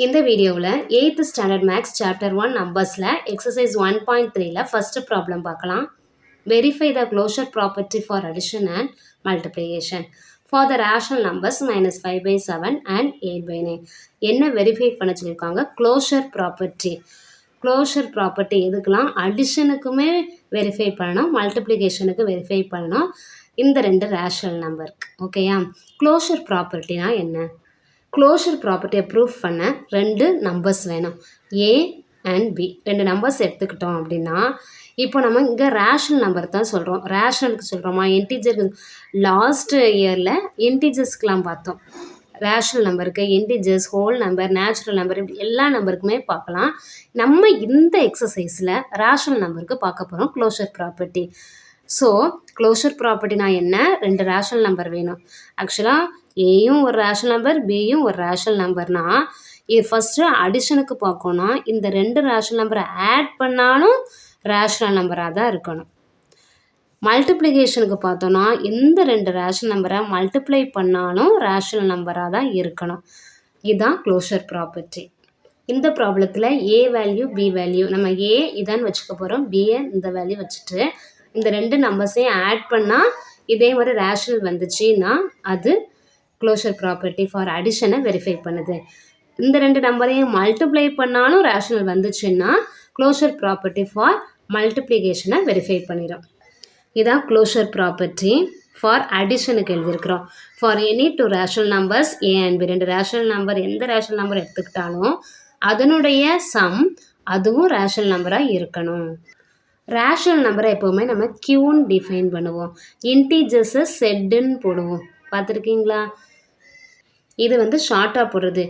இந்த வீடியோவில் 8th standard maths chapter 1 நம்பர்ஸில் எக்ஸசைஸ் 1.3ல ஃபஸ்ட்டு ப்ராப்ளம் பார்க்கலாம். Verify the closure property for addition and multiplication for the rational numbers -5/7 and 8/9. என்ன verify பண்ண சொல்லியிருக்காங்க? Closure property. க்ளோஷர் ப்ராப்பர்ட்டி எதுக்கெலாம்? அடிஷனுக்குமே வெரிஃபை பண்ணணும், மல்டிப்ளிகேஷனுக்கு வெரிஃபை பண்ணணும். இந்த ரெண்டு ரேஷனல் நம்பருக்கு ஓகேயா? க்ளோஷர் ப்ராப்பர்ட்டினா என்ன? க்ளோஷர் ப்ராப்பர்ட்டியை ப்ரூஃப் பண்ண ரெண்டு நம்பர்ஸ் வேணும், ஏ அண்ட் பி. ரெண்டு நம்பர்ஸ் எடுத்துக்கிட்டோம் அப்படின்னா, இப்போ நம்ம இங்கே ரேஷனல் நம்பர் தான் சொல்கிறோம். ரேஷனலுக்கு சொல்கிறோமா, இன்டீஜருக்கு? லாஸ்ட் இயரில் இன்டீஜர்ஸ்க்கெலாம் பார்த்தோம். ரேஷனல் நம்பருக்கு integers, whole number, natural number, இப்படி எல்லா நம்பருக்குமே பார்க்கலாம். நம்ம இந்த எக்ஸசைஸில் ரேஷனல் நம்பருக்கு பார்க்க போகிறோம் க்ளோஷர் ப்ராப்பர்ட்டி. ஸோ க்ளோஷர் ப்ராப்பர்ட்டினா என்ன? ரெண்டு ரேஷனல் நம்பர் வேணும். ஆக்சுவலாக ஏயும் ஒரு ரேஷனல் நம்பர், பியும் ஒரு ரேஷனல் நம்பர்னா, இது ஃபஸ்ட்டு அடிஷனுக்கு பார்க்கணும்னா இந்த ரெண்டு ரேஷனல் நம்பரை ஆட் பண்ணாலும் ரேஷனல் நம்பராக தான் இருக்கணும். மல்டிப்ளிகேஷனுக்கு பார்த்தோன்னா இந்த ரெண்டு ரேஷனல் நம்பரை மல்டிப்ளை பண்ணாலும் ரேஷனல் நம்பராக தான் இருக்கணும். இதுதான் க்ளோஷர் ப்ராப்பர்ட்டி. இந்த ப்ராப்ளத்தில் ஏ வேல்யூ, பி வேல்யூ, நம்ம ஏ இதான் வச்சுக்க போகிறோம், பியை இந்த வேல்யூ வச்சுட்டு இந்த ரெண்டு நம்பர்ஸையும் ஆட் பண்ணால் இதே மாதிரி ரேஷனல் வந்துச்சுன்னா அது க்ளோஷர் ப்ராப்பர்ட்டி ஃபார் அடிஷனை வெரிஃபை பண்ணுது. இந்த ரெண்டு நம்பரையும் மல்டிப்ளை பண்ணாலும் ரேஷனல் வந்துச்சுன்னா க்ளோஷர் ப்ராப்பர்ட்டி ஃபார் மல்டிப்ளிகேஷனை வெரிஃபை பண்ணிடும். இதான் க்ளோஷர் ப்ராப்பர்ட்டி ஃபார் அடிஷனுக்கு எழுதியிருக்கிறோம். For any two rational numbers A and B, ரெண்டு ரேஷனல் நம்பர் எந்த ரேஷனல் நம்பர் எடுத்துக்கிட்டாலும் அதனுடைய சம் அதுவும் ரேஷனல் நம்பராக இருக்கணும். ரேஷனல் நம்பரை எப்போவுமே நம்ம கியூன்னு டிஃபைன் பண்ணுவோம், இன்டீஜர்ஸை செட்டுன்னு போடுவோம். பார்த்துருக்கீங்களா? இது வந்து ஷார்ட்டாக போடுறது.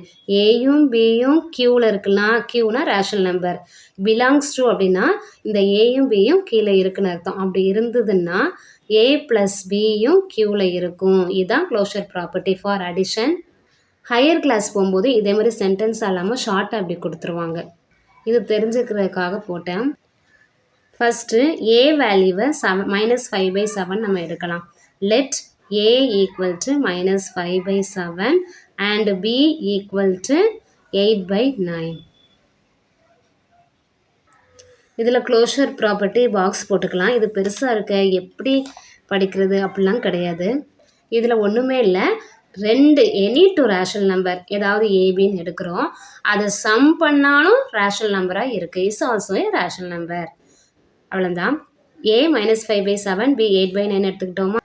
ஏயும் பியும் கியூவில் இருக்கலாம். கியூனா ரேஷனல் நம்பர். பிலாங்ஸ் டு அப்படின்னா இந்த ஏயும் பியும் கீழே இருக்குன்னு அர்த்தம். அப்படி இருந்ததுன்னா ஏ ப்ளஸ் பியும் கியூவில் இருக்கும். இதுதான் closure property for addition. Higher class போகும்போது இதே மாதிரி சென்டென்ஸ் இல்லாமல் ஷார்ட்டாக அப்படி கொடுத்துருவாங்க. இது தெரிஞ்சுக்கிறதுக்காக போட்டேன். ஃபஸ்ட்டு ஏ வேல்யூவை -5/7 நம்ம எடுக்கலாம். Let a equal to -5/7 and b equal to 8/9. இதில் க்ளோஷர் ப்ராப்பர்ட்டி பாக்ஸ் போட்டுக்கலாம். இது பெருசாக இருக்க எப்படி படிக்கிறது அப்படிலாம் கிடையாது. இதில் ஒன்றுமே இல்லை, ரெண்டு எனி டூ ரேஷனல் நம்பர் ஏதாவது ஏபின்னு எடுக்கிறோம், அதை சம் பண்ணாலும் ரேஷனல் நம்பராக இருக்குது. Is also a rational number. அவ்வளோதான். a -5/7 b 8/9 எடுத்துக்கிட்டோமா?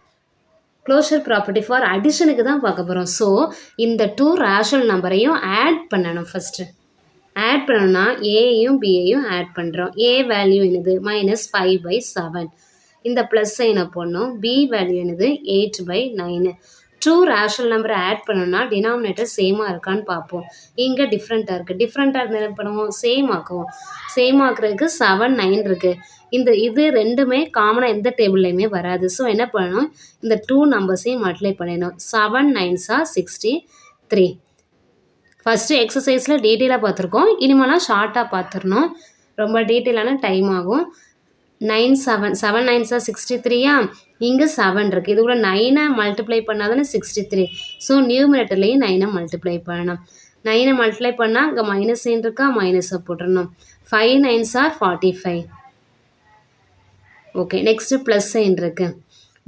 க்ளோஷர் ப்ராப்பர்ட்டி ஃபார் அடிஷனுக்கு தான் பார்க்க போகிறோம். ஸோ இந்த டூ ரேஷனல் நம்பரையும் ஆட் பண்ணணும். ஃபஸ்ட்டு ஆட் பண்ணணும்னா ஏயும் பியையும் ஆட் பண்ணுறோம். ஏ வேல்யூ என்னது? -5/7. இந்த ப்ளஸ் சைனை போடணும். பி வேல்யூ என்னது? 8/9. டூ ரேஷனல் நம்பரை ஆட் பண்ணணும்னா டினாமினேட்டர் சேமாக இருக்கான்னு பார்ப்போம். இங்கே டிஃப்ரெண்ட்டாக இருக்குது. டிஃப்ரெண்ட்டாக இருந்தால் என்ன பண்ணுவோம்? சேம் ஆக்குவோம். சேம் ஆக்குறதுக்கு 7, 9 இருக்குது. இது ரெண்டுமே காமனாக எந்த டேபிள்லையுமே வராது. ஸோ என்ன பண்ணணும்? இந்த டூ நம்பர்ஸையும் மல்டிப்ளை பண்ணிடணும். 7 9s are 63. ஃபஸ்ட்டு எக்ஸசைஸில் டீட்டெயிலாக பார்த்துருக்கோம், இனிமேலாம் ஷார்ட்டாக பார்த்துடணும். ரொம்ப டீட்டெயிலான டைம் ஆகும். 7 9s are 63யா? இங்கே 7 இருக்குது. இது கூட 9 மல்டிப்ளை பண்ணால் தானே 63. ஸோ நியூமினேட்டர்லேயும் 9 மல்டிப்ளை பண்ணணும். 9 மல்டிப்ளை பண்ணால் இங்கே மைனஸ் சைன் இருக்கா? மைனஸை போட்டுடணும். 5 9s are 45. Okay, next plus sign இருக்குது.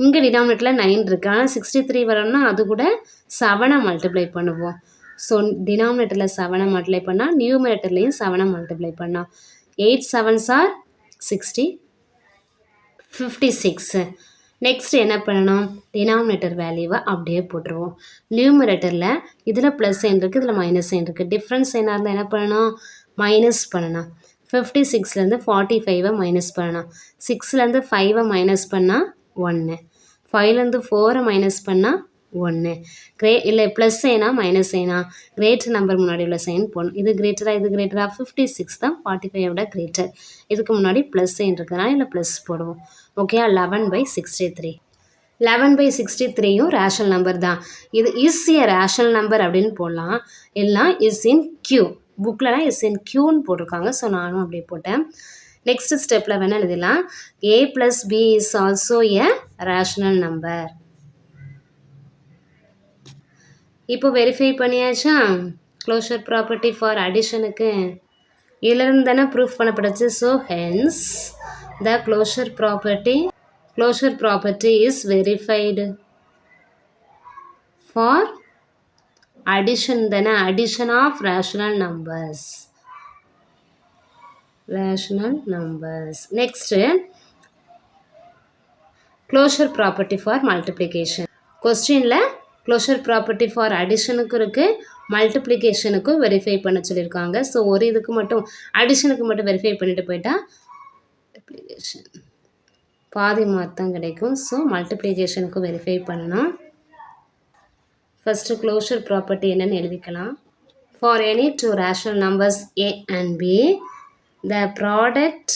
இங்கே டினாமினேட்டரில் 9 இருக்குது, ஆனால் 63 வரணும்னா அது கூட 7 மல்டிப்ளை பண்ணுவோம். ஸோ டினாமினேட்டரில் 7 மல்டிப்ளை பண்ணால் நியூமினேட்டர்லேயும் 7 மல்டிப்ளை பண்ணால் 8 7s are 56. நெக்ஸ்ட் என்ன பண்ணணும்? டினாமினேட்டர் வேல்யூவை அப்படியே போட்டுருவோம். நியூமரேட்டரில் இதில் ப்ளஸ் சைன் இருக்குது, இதில் மைனஸ் சைன் இருக்குது. டிஃப்ரென்ஸ் சைனாக இருந்தால் என்ன பண்ணணும்? மைனஸ் பண்ணணும். 56லேருந்து 45 மைனஸ் பண்ணணும். 6லேருந்து 5 மைனஸ் பண்ணால் 1. 5லேருந்து 4 மைனஸ் பண்ணால் 1. இல்லை ப்ளஸ் சைனா மைனஸ் சைனா? கிரேட்டர் நம்பர் முன்னாடி உள்ள சைன் போடணும். இது கிரேட்டராக, இது கிரேட்டராக? 56 தான் 45 விட கிரேட்டர். இதுக்கு முன்னாடி ப்ளஸ் சைன் இருக்கிறதுனால இல்லை ப்ளஸ் போடுவோம். ஓகே, 11/63. 11/63யும் ரேஷனல் நம்பர் தான். இது இஸ் ஏ ரேஷனல் நம்பர் அப்படின்னு போடலாம். எல்லாம் இஸ் இன் கியூ. புக்கிலலாம் இஸ் இன் கியூன்னு போட்டிருக்காங்க. ஸோ நானும் அப்படியே போட்டேன். நெக்ஸ்ட் ஸ்டெப்பில் வேணால் எழுதலாம். a + b is also a rational number. இப்போ வெரிஃபை பண்ணியாச்சா? க்ளோஷர் ப்ராப்பர்ட்டி ஃபார் அடிஷனுக்கு இதிலிருந்து தானே ப்ரூஃப் பண்ணப்படுச்சு. So hence the closure property is verified for addition தானே, addition of rational numbers. Next closure property for multiplication. கொஸ்டினில் க்ளோஷர் ப்ராப்பர்ட்டி ஃபார் அடிஷனுக்கும் இருக்குது, மல்டிப்ளிகேஷனுக்கும் verify பண்ண சொல்லியிருக்காங்க. ஸோ ஒரு இதுக்கு மட்டும் அடிஷனுக்கு மட்டும் வெரிஃபை பண்ணிட்டு போயிட்டா மல்டிப்ளிகேஷன் பாதி மார்க் தான் கிடைக்கும். ஸோ மல்டிப்ளிகேஷனுக்கும் வெரிஃபை பண்ணணும். ஃபஸ்ட்டு க்ளோஷர் ப்ராப்பர்ட்டி என்னென்னு எழுதிக்கலாம். For any two rational numbers a and b, the product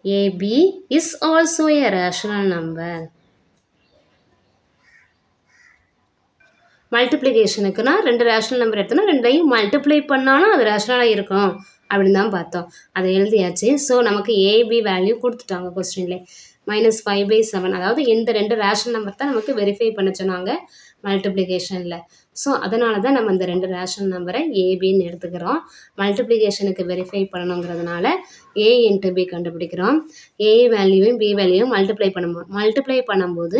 ab is also a rational number. மல்டிப்ளிகேஷனுக்குனா ரெண்டு ரேஷனல் நம்பர் எடுத்தோன்னா ரெண்டையும் மல்டிப்ளை பண்ணாலும் அது ரேஷனலாக இருக்கும் அப்படின்னு தான் பார்த்தோம். அதை எழுதியாச்சு. ஸோ நமக்கு ஏபி வேல்யூ கொடுத்துட்டாங்க கொஸ்டின்லே -5/7. அதாவது இந்த ரெண்டு ரேஷனல் நம்பர் தான் நமக்கு வெரிஃபை பண்ண சொன்னாங்க மல்டிப்ளிகேஷனில். ஸோ அதனால தான் நம்ம இந்த ரெண்டு ரேஷனல் நம்பரை ஏபின்னு எடுத்துக்கிறோம். மல்டிப்ளிகேஷனுக்கு வெரிஃபை பண்ணணுங்கிறதுனால ஏ இன்ட்டு பி கண்டுபிடிக்கிறோம். ஏ வேல்யூவையும் பி வேல்யூவும் மல்டிப்ளை பண்ணும்போது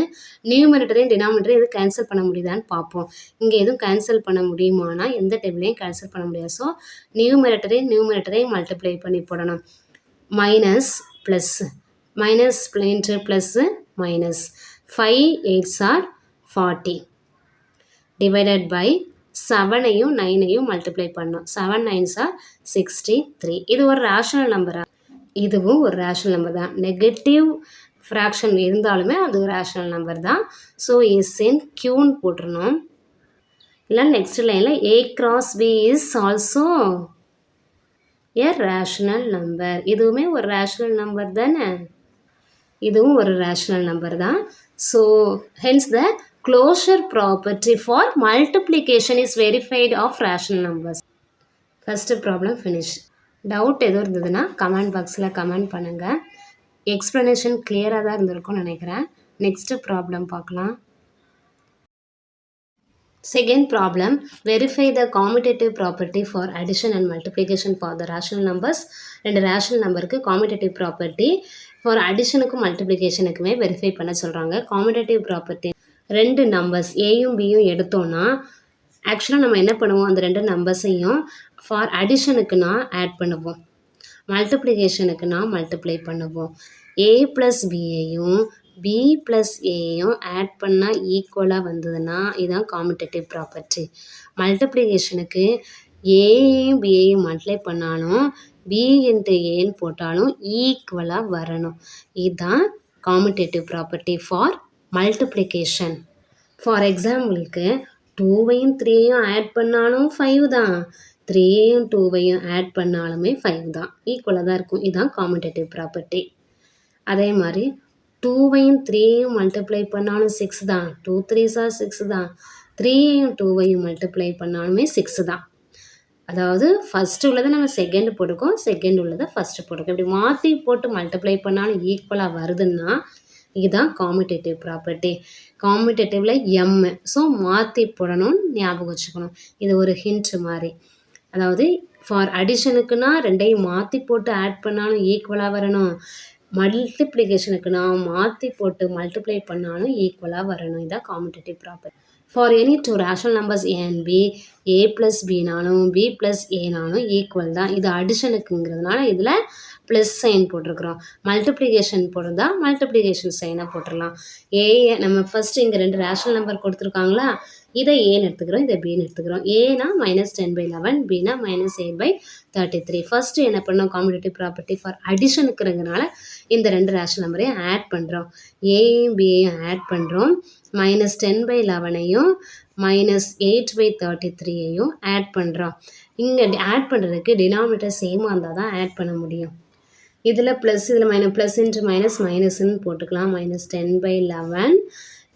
நியூமரேட்டரையும் டினாமினேட்டரையும் எதுவும் கேன்சல் பண்ண முடியுதான்னு பார்ப்போம். இங்கே எதுவும் கேன்சல் பண்ண முடியுமானா எந்த டேபிளையும் கேன்சல் பண்ண முடியாது. ஸோ நியூமரேட்டரையும் மல்டிப்ளை பண்ணி போடணும். Minus into plus minus 5 8s are 40 divided by 7ஐயும் 9ஐயும் மல்டிப்ளை பண்ணோம். 7 9s are 63. இது ஒரு ரேஷனல் நம்பரா? இதுவும் ஒரு ரேஷனல் நம்பர் தான். நெகட்டிவ் ஃப்ராக்ஷன் இருந்தாலுமே அது ஒரு ரேஷனல் நம்பர் தான். ஸோ இஸ் இன் கியூன்னு போட்டுருணும். இல்லை நெக்ஸ்ட் லைனில் a cross b is also a rational number. இதுவுமே ஒரு ரேஷனல் நம்பர் தானே, இதுவும் ஒரு ரேஷனல் நம்பர் தான். So hence the closure property for multiplication is verified of rational numbers. First problem finish. Doubt எதுவும் இருந்ததுன்னா கமெண்ட் பாக்ஸில் கமெண்ட் பண்ணுங்கள். எக்ஸ்ப்ளனேஷன் கிளியராக தான் இருந்திருக்கும்னு நினைக்கிறேன். நெக்ஸ்ட்டு ப்ராப்ளம் பார்க்கலாம். Second problem, verify the commutative property for addition and multiplication for the rational numbers. ரெண்டு ரேஷனல் நம்பருக்கு commutative property for additionக்கும் மல்டிப்ளிகேஷனுக்குமே வெரிஃபை பண்ண சொல்கிறாங்க. commutative property ரெண்டு நம்பர்ஸ் ஏயும் பியும் எடுத்தோன்னா ஆக்சுவலாக நம்ம என்ன பண்ணுவோம், அந்த ரெண்டு நம்பர்ஸையும் ஃபார் அடிஷனுக்குனா ஆட் பண்ணுவோம், மல்டிப்ளிகேஷனுக்குனா மல்டிப்ளை பண்ணுவோம். ஏ ப்ளஸ் பியையும் பி ப்ளஸ் ஏயும் ஆட் பண்ணால் ஈக்குவலாக வந்ததுன்னா இதுதான் காமிட்டேட்டிவ் ப்ராப்பர்ட்டி. மல்டிப்ளிகேஷனுக்கு ஏயும் பியையும் மல்டிப்ளை பண்ணாலும் பி இன்ட்டு ஏன்னு போட்டாலும் ஈக்குவலாக வரணும். இதுதான் commutative property for multiplication. For எக்ஸாம்பிளுக்கு 2வையும் 3ஐயும் ஆட் பண்ணாலும் 5 தான், 3ஐயும் 2வையும் ஆட் பண்ணாலுமே 5 தான், ஈக்குவலாக தான் இருக்கும். இதுதான் காமிட்டேட்டிவ் ப்ராப்பர்ட்டி. அதே மாதிரி 2வையும் 3ஐயும் மல்டிப்ளை பண்ணாலும் 6 தான், 2 3s are 6 தான், 3ஐயும் 2வையும் மல்டிப்ளை பண்ணாலுமே 6 தான். அதாவது ஃபஸ்ட்டு உள்ளதை நம்ம செகண்ட் போட்டுக்கோம், செகண்ட் உள்ளதை ஃபஸ்ட்டு போட்டுக்கோம். இப்படி மாற்றி போட்டு மல்டிப்ளை பண்ணாலும் ஈக்குவலாக வருதுன்னா இதுதான் காமிட்டேட்டிவ் ப்ராப்பர்ட்டி. காமிட்டேட்டிவில் எம், ஸோ மாற்றி போடணும்னு ஞாபகம் வச்சுக்கணும். இது ஒரு ஹிண்ட் மாதிரி. அதாவது ஃபார் அடிஷனுக்குன்னா ரெண்டையும் மாற்றி போட்டு ஆட் பண்ணாலும் ஈக்குவலாக வரணும், மல்டிப்ளிகேஷனுக்குன்னா மாற்றி போட்டு மல்டிப்ளை பண்ணாலும் ஈக்குவலாக வரணும். இதுதான் commutative property. For any two rational numbers A and B, A plus பினாலும் பி ப்ளஸ் ஏனாலும் ஈக்குவல் தான். இது அடிஷனுக்குங்கிறதுனால இதில் ப்ளஸ் சைன் போட்டிருக்கிறோம். மல்டிப்ளிகேஷன் போடுறதா மல்டிப்ளிகேஷன் சைனாக போட்டுடலாம். ஏயை நம்ம ஃபஸ்ட்டு இங்கே ரெண்டு ரேஷனல் நம்பர் கொடுத்துருக்காங்களா, இதை ஏன்னு எடுத்துக்கிறோம், இதை பின்னு எடுத்துக்கிறோம். ஏனா -10/11, பினா -8/33. ஃபஸ்ட்டு என்ன பண்ணோம், காமிட்டேட்டிவ் ப்ராப்பர்ட்டி ஃபார் அடிஷனுக்குறதுனால இந்த ரெண்டு ரேஷனல் நம்பரையும் ஆட் பண்ணுறோம். ஏயும் பியையும் ஆட் பண்ணுறோம். -10/11ஐயும் -8/33ஐயும் ஆட் பண்ணுறோம். இங்கே ஆட் பண்ணுறதுக்கு டினாமினேட்டர் சேமாக இருந்தால் தான் ஆட் பண்ண முடியும். இதில் ப்ளஸ், இதில் ப்ளஸ் இன்ட்டு மைனஸ்ன்னு போட்டுக்கலாம். -10/11,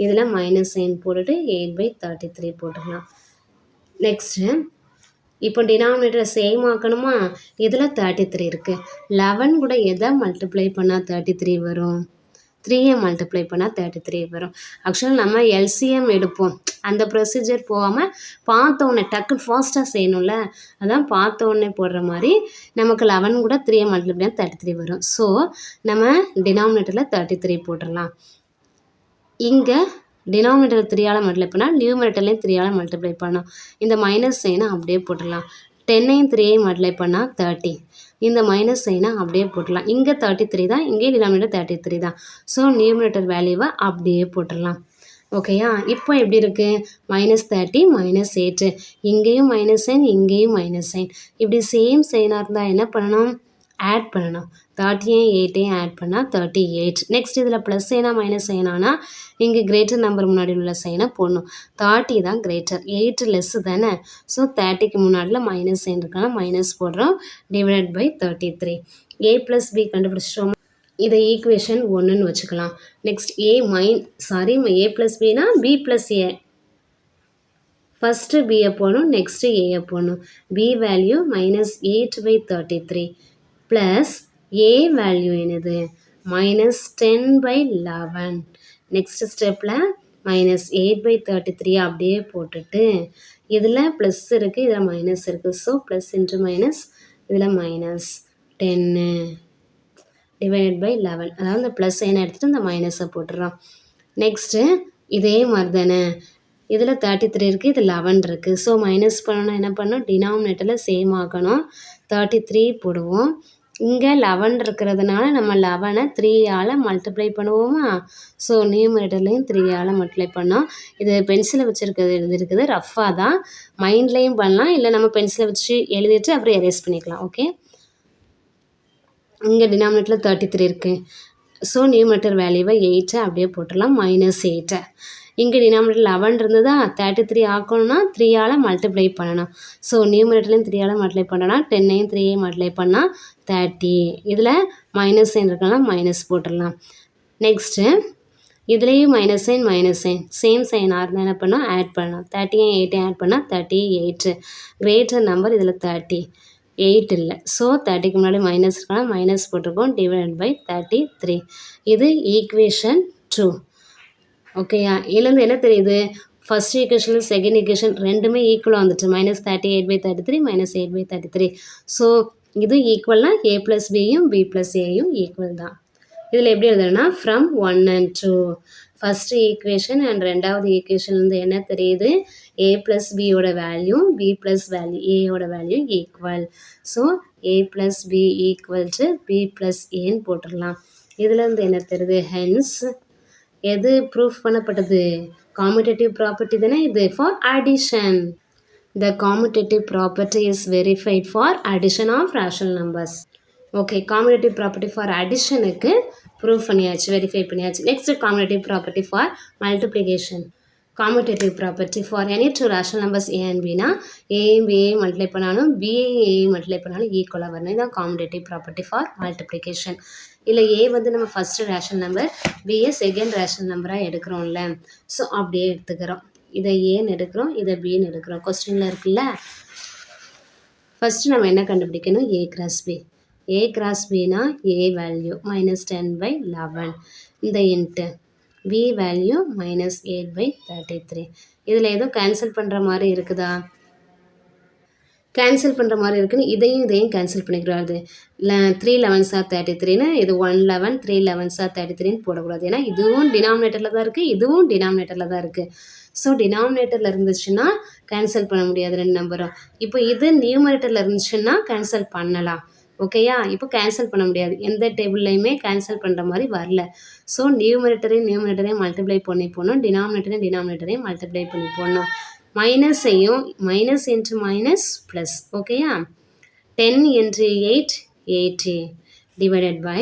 இதில் மைனஸ் சைன் போட்டுட்டு 8/33 போட்டுக்கலாம். நெக்ஸ்ட்டு இப்போ டினாமினேட்டரை சேம் ஆக்கணுமா, இதில் 33 இருக்குது. 11 கூட எதை மல்டிப்ளை பண்ணால் 33 வரும், 3யை மல்டிப்ளை பண்ணால் 33 வரும். ஆக்சுவலாக நம்ம எல்சிஎம் எடுப்போம், அந்த ப்ரொசீஜர் போகாமல் பார்த்த உடனே டக்குன்னு ஃபாஸ்ட்டாக செய்யணும்ல, அதான் பார்த்த உடனே போடுற மாதிரி நமக்கு 11 கூட 3யை மல்டிப்ளை பண்ணால் 33 வரும். ஸோ நம்ம டினாமினேட்டரில் 33 போட்டுடலாம். இங்கே டினாமினேட்டர் 3ஆல் மல்டிப்ளை பண்ணால் நியூமரேட்டர்லேயும் 3ஆல் மல்டிப்ளை பண்ணோம். இந்த மைனஸ் சைனை அப்படியே போட்டுடலாம். 10ஐயும் 3ஐயும் மல்டிப்ளை பண்ணால் 30. இந்த மைனஸ் சைனை அப்படியே போட்டுடலாம். இங்கே 33 தான், இங்கே டினாமினேட்டர் 33 தான். ஸோ நியூமரேட்டர் வேல்யூவை அப்படியே போட்டுடலாம். ஓகேயா? இப்போ எப்படி இருக்குது? -30 -8. இங்கேயும் மைனஸ் சைன், இங்கேயும் மைனஸ் சைன். இப்படி சேம் சைனாக இருந்தால் என்ன பண்ணணும்? ஆட் பண்ணணும். 30ஐயும் 8ஐயும் ஆட் பண்ணால் 38. நெக்ஸ்ட் இதில் ப்ளஸ் சைனா மைனஸ் சைனானா இங்கே கிரேட்டர் நம்பர் முன்னாடி உள்ள சைனை போடணும். 30 தான் கிரேட்டர், 8 லெஸ்ஸு தானே. ஸோ 30க்கு முன்னாடியில் மைனஸ் சைன் இருக்கலாம், மைனஸ் போடுறோம். Divided by 33. a + b கண்டுபிடிச்சிட்டோம். இதை ஈக்குவேஷன் 1ன்னு வச்சுக்கலாம். நெக்ஸ்ட் a + bனா b + a. ஃபஸ்ட்டு பியை போடணும், நெக்ஸ்ட்டு ஏயை போடணும். b value -8/33 plus a value என்னது? -10/11. நெக்ஸ்ட் ஸ்டெப்பில் -8/33 அப்படியே போட்டுட்டு இதில் ப்ளஸ் இருக்குது, இதில் மைனஸ் இருக்குது. ஸோ ப்ளஸ் இன்ட்டு மைனஸ், இதில் -10 டிவைடட் பை 11. அதாவது இந்த ப்ளஸ் சைனை எடுத்துகிட்டு இந்த மைனஸை போட்டுடுறோம். நெக்ஸ்ட்டு இதே மாதிரி தானே, இதில் 33 இருக்குது, இது 11 இருக்குது. ஸோ மைனஸ் பண்ணணும், என்ன பண்ணணும்? டினாமினேட்டரில் சேம் ஆக்கணும். 33 போடுவோம். இங்கே 11 இருக்கிறதுனால நம்ம 11ஐ 3ஆல் மல்டிப்ளை பண்ணுவோமா? ஸோ நியூமரேட்டர்லேயும் 3ஆல் மல்டிப்ளை பண்ணோம். இது பென்சிலை வச்சுருக்கிறது எழுதிருக்குது, ரஃப்பாக தான். மைண்ட்லேயும் பண்ணலாம், இல்லை நம்ம பென்சிலை வச்சு எழுதிட்டு அப்புறம் எரேஸ் பண்ணிக்கலாம். ஓகே, இங்கே டினாமினேட்டரில் 33 இருக்குது. ஸோ நியூமரேட்டர் வேல்யூவை 8 அப்படியே போட்டுடலாம், -8. இங்கே டினாமினேட்டர் 11 இருந்ததா, 33 ஆக்கணும்னா 3ஆல் மல்டிப்ளை பண்ணணும். ஸோ நியூமரேட்டர்லையும் 3ஆல் மல்டிப்ளை பண்ணனா 10ஐயும் 3ஐயும் மல்டிப்ளை பண்ணால் 30. இதில் மைனஸ் சைன் இருக்கலாம், மைனஸ் போட்டுடலாம். நெக்ஸ்ட்டு இதுலேயும் மைனஸ் சைன் சேம் சைனாக இருந்தால் என்ன பண்ணோம்? ஆட் பண்ணணும். 30ஐயும் 8ஐயும் ஆட் பண்ணால் 38. கிரேட்டர் நம்பர் இதில் 30, 8 இல்லை. ஸோ 30க்கு முன்னாடி மைனஸ் இருக்கலாம், மைனஸ் போட்டிருக்கோம். Divided by 33. இது ஈக்குவேஷன் 2. ஓகேயா? இதுலேருந்து என்ன தெரியுது? ஃபஸ்ட் ஈக்குவேஷன் செகண்ட் ஈக்குவேஷன் ரெண்டுமே ஈக்குவலாக வந்துட்டு. -38/33 -8/33. ஸோ இது ஈக்குவல்னா a + bயும் b + aயும் ஈக்குவல் தான். இதில் எப்படி எழுதுனா from 1 and 2 first equation and ரெண்டாவது ஈக்குவேஷன்லேருந்து என்ன தெரியுது? a + bயோட வேல்யூ b + வேல்யூ aயோட வேல்யூ equal. So a + b = b + aன்னு போட்டுடலாம். இதுலேருந்து என்ன தெரியுது? ஹென்ஸ் எது ப்ரூஃப் பண்ணப்பட்டது? காமுடேட்டிவ் ப்ராப்பர்ட்டி தானே இது, for addition. The commutative property is verified for addition of rational numbers. Okay, commutative property for அடிஷனுக்கு ப்ரூஃப் பண்ணியாச்சு, வெரிஃபை பண்ணியாச்சு. Next commutative property for multiplication. Commutative property for any two rational numbers a and bனா aயும் bயையும் multiply பண்ணாலும் bயையும் aயும் multiply பண்ணாலும் ஈக்குவலாக வரணும். இதுதான் காமுடேட்டிவ் ப்ராப்பர்ட்டி ஃபார் மல்டிப்ளிகேஷன். இல்லை a வந்து நம்ம ஃபஸ்ட்டு ரேஷனல் நம்பர், bயை செகண்ட் ரேஷனல் நம்பராக எடுக்கிறோம்ல, ஸோ அப்படியே எடுத்துக்கிறோம். இதை ஏன்னு எடுக்கிறோம், இதை பின்னு எடுக்கிறோம். கொஸ்டினில் இருக்குல்ல, ஃபஸ்ட்டு நம்ம என்ன கண்டுபிடிக்கணும்? a × b. a × bனா a value -10/11. இந்த இன்ட்டு b வேல்யூ -8/33. இதில் எதுவும் கேன்சல் பண்ணுற மாதிரி இருக்குதா? கேன்சல் பண்ணுற மாதிரி இருக்குன்னு இதையும் கேன்சல் பண்ணிக்கிறாரு. 3 11s are 33ன்னு இது 1 11 3 11s are 33ன்னு போடக்கூடாது. ஏன்னா இதுவும் டினாமினேட்டரில் தான் இருக்குது, இதுவும் டினாமினேட்டரில் தான் இருக்குது. ஸோ டினாமினேட்டரில் இருந்துச்சுன்னா கேன்சல் பண்ண முடியாது ரெண்டு நம்பரும். இப்போ இது நியூமரேட்டரில் இருந்துச்சுன்னா கேன்சல் பண்ணலாம். ஓகேயா? இப்போ கேன்சல் பண்ண முடியாது, எந்த டேபிள்லையுமே கேன்சல் பண்ணுற மாதிரி வரல. ஸோ நியூமரேட்டரையும் மல்டிப்ளை பண்ணி போடணும், டினாமினேட்டரையும் மல்டிப்ளை பண்ணி போடணும். மைனஸையும் மைனஸ் இன்ட்டு மைனஸ் ப்ளஸ். ஓகேயா? 10 × 8 80 டிவைடட் பை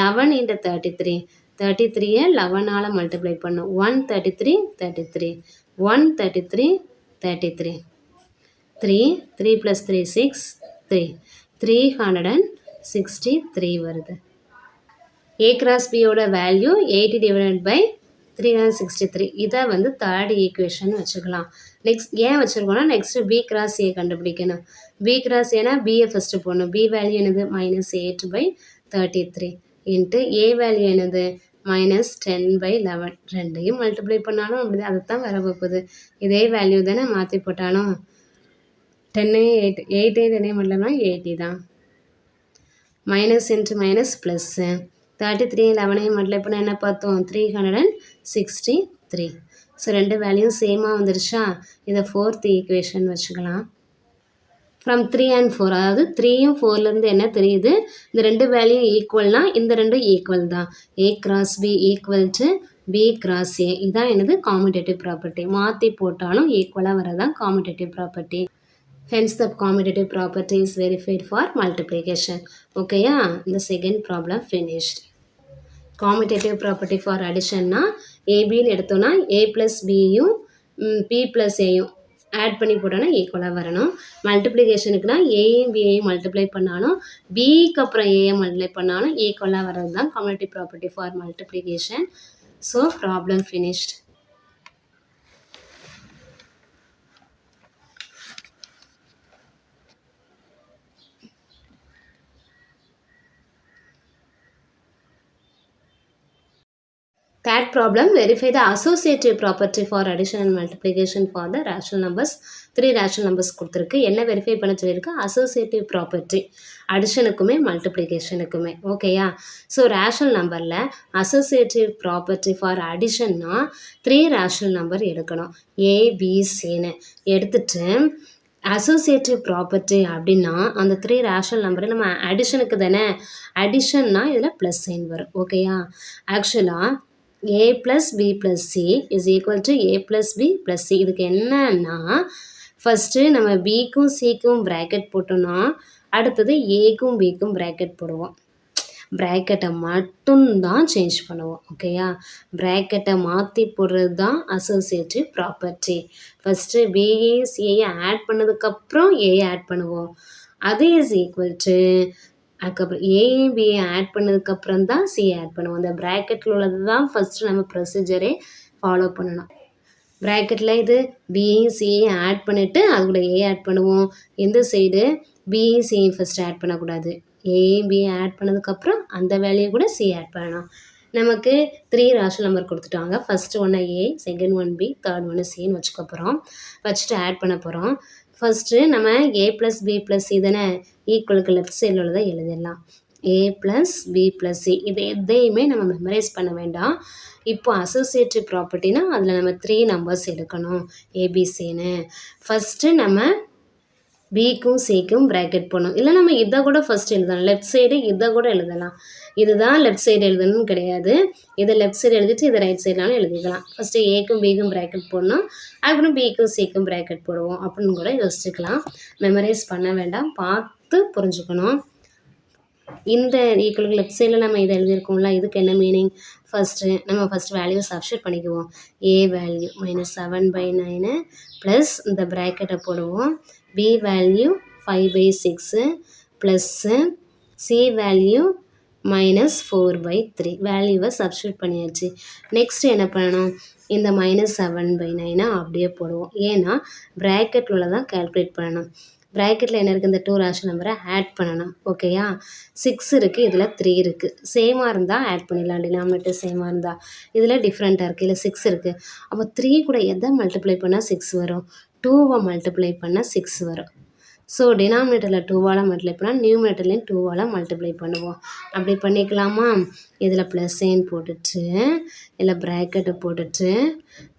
11 × 33. 33யை 11ஆல் மல்டிப்ளை பண்ணும். 133 33 133 33 3 3 + 3 6 3 363 வருது. a × bயோட வேல்யூ 80 டிவைடட் பை 363. இதை வந்து தேர்ட் ஈக்குவேஷன் வச்சுக்கலாம். நெக்ஸ்ட் ஏன் வச்சுருக்கோன்னா நெக்ஸ்ட்டு b × a கண்டுபிடிக்கணும். b × aனா bயை ஃபஸ்ட்டு போடணும். b வேல்யூ என்னது? -8/33 இன்ட்டு a வேல்யூ என்னது? மைனஸ் 10/11 ரெண்டையும் மல்டிப்ளை பண்ணாலும் அப்படி தான் அதுதான் வர போகுது. இதே வேல்யூ தானே மாற்றி போட்டாலும் 10 8 10 மல்டிப்ளை 80 தான். Minus into minus plus 33 11 multiply பண்ணால் என்ன பார்த்தோம் 363. ஸோ ரெண்டு வேல்யூ சேமாக வந்துருச்சா? இதை 4th ஈக்குவேஷன் வச்சுக்கலாம். ஃப்ரம் 3 and 4 அதாவது 3யும் 4லேருந்து என்ன தெரியுது? இந்த ரெண்டு வேல்யூ ஈக்குவல்னால் இந்த ரெண்டும் ஈக்குவல் தான். A cross B equal to B cross A. இதுதான் என்னது காமிடேட்டிவ் ப்ராப்பர்ட்டி. மாற்றி போட்டாலும் ஈக்குவலாக வரதான் commutative property. Hence the commutative property is verified for multiplication. ஓகேயா? இந்த second problem finished. commutative property for addition னா ஏபின்னு எடுத்தோன்னா A ப்ளஸ் பியும் P ப்ளஸ் ஏயும் ஆட் பண்ணி போட்டோன்னா ஈக்குவலாக வரணும். மல்டிப்ளிகேஷனுக்குனா ஏயும் பியையும் மல்டிப்ளை பண்ணாலும் பிக்கு அப்புறம் ஏயை மல்டிப்ளை பண்ணாலும் ஈக்குவலாக வர்றது தான் commutative property for multiplication. So problem finished. Third problem, verify the associative property for addition and multiplication for the rational numbers. 3 rational numbers கொடுத்துருக்கு. என்ன வெரிஃபை பண்ண சொல்லியிருக்கு? அசோசியேட்டிவ் ப்ராப்பர்ட்டி அடிஷனுக்குமே மல்டிப்ளிகேஷனுக்குமே. ஓகேயா? ஸோ ரேஷனல் நம்பரில் அசோசியேட்டிவ் ப்ராப்பர்ட்டி ஃபார் அடிஷன்னா 3 rational number எடுக்கணும். ஏபிசின்னு எடுத்துட்டு அசோசியேட்டிவ் ப்ராப்பர்ட்டி அப்படின்னா அந்த 3 ரேஷனல் நம்பரை நம்ம அடிஷனுக்கு தானே. அடிஷன்னா இதில் ப்ளஸ் சைன் வரும். ஓகேயா? ஆக்சுவலாக a plus b plus c is equal to a plus b plus c. இதுக்கு என்னன்னா ஃபஸ்ட்டு நம்ம பிக்கும் சிக்கும் ப்ராக்கெட் போட்டோம்னா அடுத்தது ஏக்கும் பிக்கும் ப்ராக்கெட் போடுவோம். ப்ராக்கெட்டை மட்டும்தான் சேஞ்ச் பண்ணுவோம். ஓகேயா? ப்ராக்கெட்டை மாற்றி போடுறது தான் அசோசியேட்டிவ் ப்ராப்பர்ட்டி. ஃபஸ்ட்டு பிஏ சிஏயை ஆட் பண்ணதுக்கப்புறம் ஏ ஆட் பண்ணுவோம். அது இஸ் ஈக்குவல் டு அதுக்கப்புறம் ஏயும் பிஏ ஆட் பண்ணதுக்கப்புறம் தான் சி ஆட் பண்ணுவோம். அந்த ப்ராக்கெட்டில் உள்ளது தான் ஃபஸ்ட்டு நம்ம ப்ரொசீஜரே ஃபாலோ பண்ணணும். ப்ராக்கெட்டில் இது பிஏயும் சிஏயும் ஆட் பண்ணிவிட்டு அது கூட ஏ ஆட் பண்ணுவோம். இந்த சைடு பிஏயும் சிஏயும் ஃபஸ்ட்டு ஆட் பண்ணக்கூடாது. ஏயும் பிஏ ஆட் பண்ணதுக்கப்புறம் அந்த வேல்யூ கூட சி ஆட் பண்ணணும். நமக்கு 3 ரேஷனல் நம்பர் கொடுத்துட்டாங்க. ஃபஸ்ட்டு ஒன்று ஏ, செகண்ட் ஒன் பி, தேர்ட் ஒன்று சின்னு வச்சுக்க போகிறோம். வச்சுட்டு ஆட் பண்ண போகிறோம். ஃபஸ்ட்டு நம்ம ஏ ப்ளஸ் பி ப்ளஸ் சி தானே ஈக்குவலுக்கு லெஃப்ட் சைடில் உள்ளதை எழுதிடலாம். ஏ ப்ளஸ் பி ப்ளஸ் சி இது எதையுமே நம்ம மெமரைஸ் பண்ண வேண்டாம். இப்போ அசோசியேட்டிவ் ப்ராப்பர்ட்டினா அதில் நம்ம 3 நம்பர்ஸ் எடுக்கணும் ஏபிசின்னு. ஃபஸ்ட்டு நம்ம பிக்கும் சிக்கும் ப்ராக்கெட் போடணும். இல்லை நம்ம இதை கூட ஃபஸ்ட் எழுதலாம். லெஃப்ட் சைடு இதை கூட எழுதலாம். இதுதான் லெஃப்ட் சைடு எழுதணும்னு கிடையாது. இதை லெஃப்ட் சைடு எழுதிட்டு இதை ரைட் சைட்னாலும் எழுதிக்கலாம். ஃபஸ்ட்டு ஏக்கும் பிக்கும் ப்ராக்கெட் போடணும். அதுக்கப்புறம் பிக்கும் சிக்கும் ப்ராக்கெட் போடுவோம் அப்படின்னு கூட யோசிச்சுக்கலாம். மெமரைஸ் பண்ண வேண்டாம், பார்த்து புரிஞ்சுக்கணும். இந்த ஈக்குவலுக்கு லெஃப்ட் சைடில் நம்ம இதை எழுதியிருக்கோம்ல, இதுக்கு என்ன மீனிங்? நம்ம ஃபஸ்ட்டு வேல்யூ சப்ஸ்டியூட் பண்ணிக்குவோம். ஏ வேல்யூ -7/9 ப்ளஸ் இந்த ப்ராக்கெட்டை போடுவோம். B value 5/6 plus c value -4/3 வேல்யூவை சப்ஸ்டியூட் பண்ணியாச்சு. நெக்ஸ்ட் என்ன பண்ணணும்? இந்த -7/9 அப்படியே போடுவோம். ஏன்னா ப்ராக்கெட்டில் உள்ளதான் கால்குலேட் பண்ணணும். ப்ராக்கெட்டில் என்ன இருக்குது? இந்த 2 ரேஷனல் நம்பரை ஆட் பண்ணணும். ஓகேயா? 6 இருக்குது, இதில் 3 இருக்குது. சேமாக இருந்தால் ஆட் பண்ணிடலாம். டினாமினேட்டர் சேமாக இருந்தால். இதில் டிஃப்ரெண்ட்டாக இருக்குது. இதில் 6 இருக்குது. அப்போ 3 கூட எதை மல்டிப்ளை பண்ணால் 6 வரும்? 2வை மல்டிப்ளை பண்ணால் 6 வரும். ஸோ டினாமினேட்டரில் 2வால் மல்டிப்ளை பண்ணால் நியூமினேட்டர்லேயும் 2வால் மல்டிப்ளை பண்ணுவோம். அப்படி பண்ணிக்கலாமா? இதில் ப்ளஸ் சைன் போட்டுட்டு இதில் ப்ராக்கெட்டை போட்டுட்டு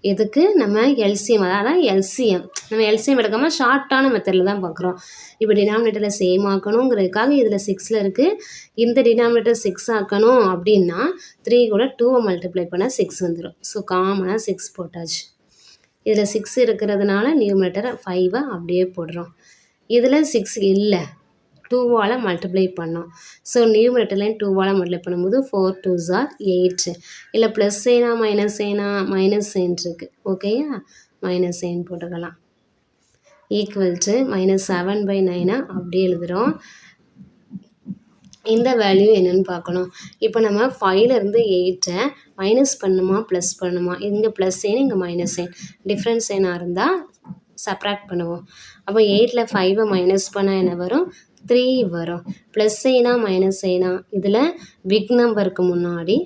இதுக்கு நம்ம எல்சிஎம், அதான் எல்சிஎம் நம்ம எல்சிஎம் எடுக்காமல் ஷார்ட்டான மெத்தடில் தான் பார்க்குறோம். இப்போ டினாமினேட்டரில் சேம் ஆக்கணுங்கிறதுக்காக இதில் 6ல் இருக்குது. இந்த டினாமினேட்டர் 6 ஆக்கணும் அப்படின்னா 3 கூட 2வை மல்டிப்ளை பண்ணால் 6 வந்துடும். ஸோ காமனாக 6 போட்டாச்சு. இதில் 6 இருக்கிறதுனால நியூமினேட்டர் 5வை அப்படியே போடுறோம். இதில் 6 இல்லை, 2வால் மல்டிப்ளை பண்ணோம். ஸோ நியூமினேட்டர்லையும் 2வால் மல்டிப்ளை பண்ணும்போது 4 2s are 8. இல்லை ப்ளஸ் சைனா மைனஸ் சைனா? மைனஸ் சைன் இருக்குது. ஓகேயா? மைனஸ் சைன் போட்டுக்கலாம். ஈக்குவல் டு -7/9 அப்படியே எழுதுகிறோம். இந்த வேல்யூ என்னென்னு பார்க்கணும். இப்போ நம்ம 5லேருந்து 8ஐ மைனஸ் பண்ணுமா ப்ளஸ் பண்ணுமா? இங்கே ப்ளஸ் சைன், இங்கே மைனஸ் சைன். டிஃப்ரெண்ட் சைனாக இருந்தால் சப்ராக்ட் பண்ணுவோம். அப்போ 8ல் 5வை மைனஸ் பண்ணால் என்ன வரும்? 3 வரும். ப்ளஸ் சைனா மைனஸ் சைனா? இதில் பிக் நம்பருக்கு முன்னாடி